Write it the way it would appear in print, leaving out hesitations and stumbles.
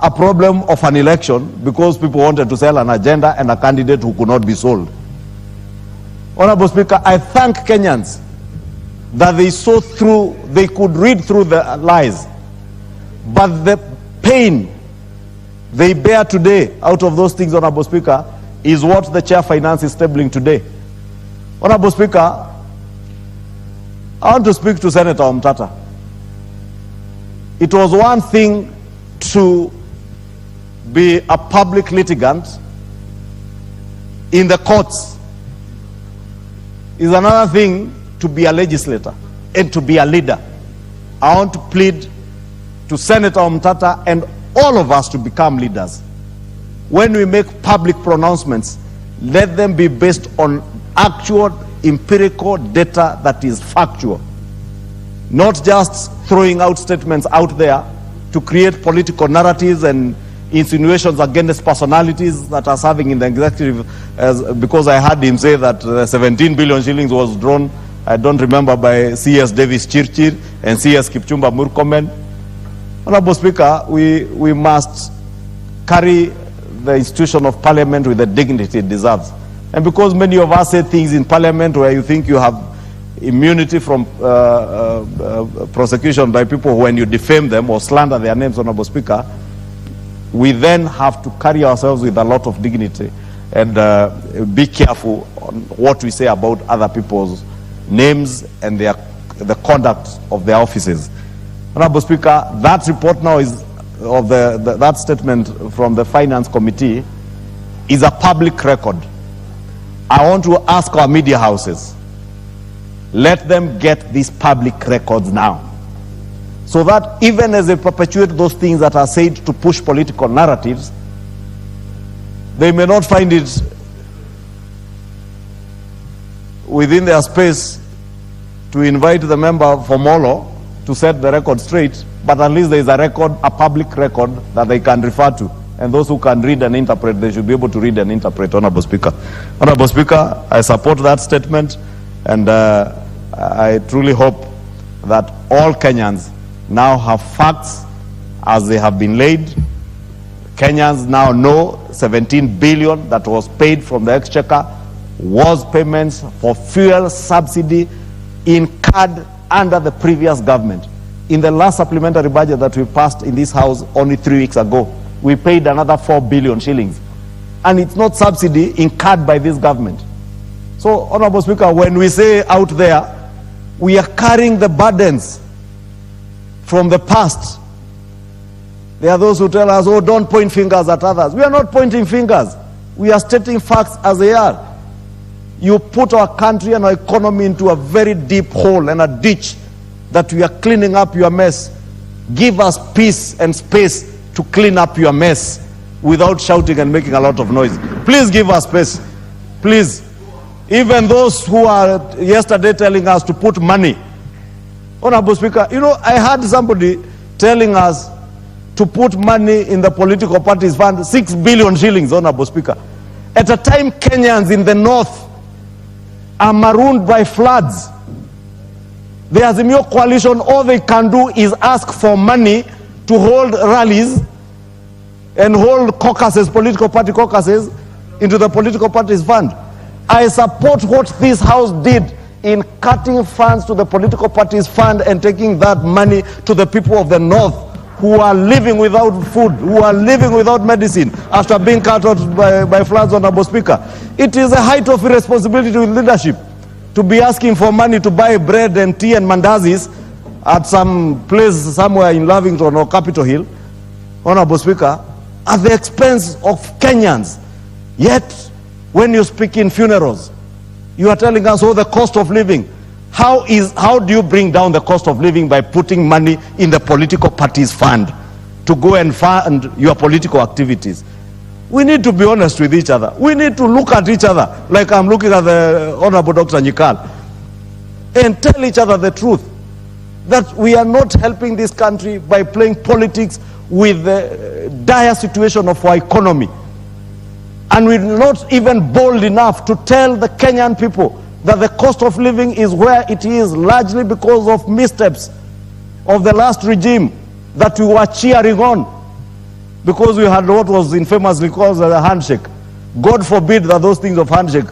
a problem of an election because people wanted to sell an agenda and a candidate who could not be sold. Honorable Speaker, I thank Kenyans that they could read through the lies, but the pain they bear today out of those things, Honorable Speaker, is what the Chair Finance is tabling today. Honorable Speaker, I want to speak to Senator Omtata. It was one thing to be a public litigant in the courts. It's another thing to be a legislator and to be a leader. I want to plead to Senator Omtata and all of us to become leaders. When we make public pronouncements, let them be based on actual empirical data that is factual, not just throwing out statements out there to create political narratives and insinuations against personalities that are serving in the executive, because I heard him say that 17 billion shillings was drawn, I don't remember, by CS Davis Chirchir and CS Kipchumba Murkomen. Honorable Speaker, we must carry the institution of Parliament with the dignity it deserves. And because many of us say things in Parliament where you think you have immunity from prosecution by people when you defame them or slander their names, Honorable Speaker, we then have to carry ourselves with a lot of dignity and be careful on what we say about other people's names and the conduct of their offices. Honorable Speaker, that report now is of that statement from the Finance Committee is a public record. I want to ask our media houses, let them get these public records now, so that even as they perpetuate those things that are said to push political narratives, they may not find it within their space to invite the member for Molo to set the record straight, but at least there is a record, a public record that they can refer to. And those who can read and interpret, they should be able to read and interpret, Honorable Speaker. Honorable Speaker, I support that statement, and I truly hope that all Kenyans now have facts as they have been laid. Kenyans now know 17 billion that was paid from the exchequer was payments for fuel subsidy incurred under the previous government. In the last supplementary budget that we passed in this House only 3 weeks ago, we paid another 4 billion shillings. And it's not subsidy incurred by this government. So, Honorable Speaker, when we say out there, we are carrying the burdens from the past. There are those who tell us, oh, don't point fingers at others. We are not pointing fingers. We are stating facts as they are. You put our country and our economy into a very deep hole and a ditch that we are cleaning up your mess. Give us peace and space to clean up your mess without shouting and making a lot of noise. Please give us space. Please. Even those who are yesterday telling us to put money. Honorable Speaker, you know, I heard somebody telling us to put money in the political parties fund, 6 billion shillings, Honorable Speaker. At a time Kenyans in the north are marooned by floods. The Azimio coalition, all they can do is ask for money to hold rallies and hold caucuses, political party caucuses, into the political parties fund. I support what this House did in cutting funds to the political parties fund and taking that money to the people of the north who are living without food, who are living without medicine after being cut out by floods, Honorable Speaker. It is a height of irresponsibility with leadership to be asking for money to buy bread and tea and mandazis at some place somewhere in Lavington or Capitol Hill, Honorable Speaker, at the expense of Kenyans. Yet, when you speak in funerals, you are telling us, oh, the cost of living. How do you bring down the cost of living? By putting money in the political parties fund to go and fund your political activities. We need to be honest with each other. We need to look at each other like I'm looking at the Honorable Dr. Nyikal and tell each other the truth, that we are not helping this country by playing politics with the dire situation of our economy. And we're not even bold enough to tell the Kenyan people that the cost of living is where it is, largely because of missteps of the last regime that we were cheering on. because we had what was infamously called the handshake. God forbid that those things of handshake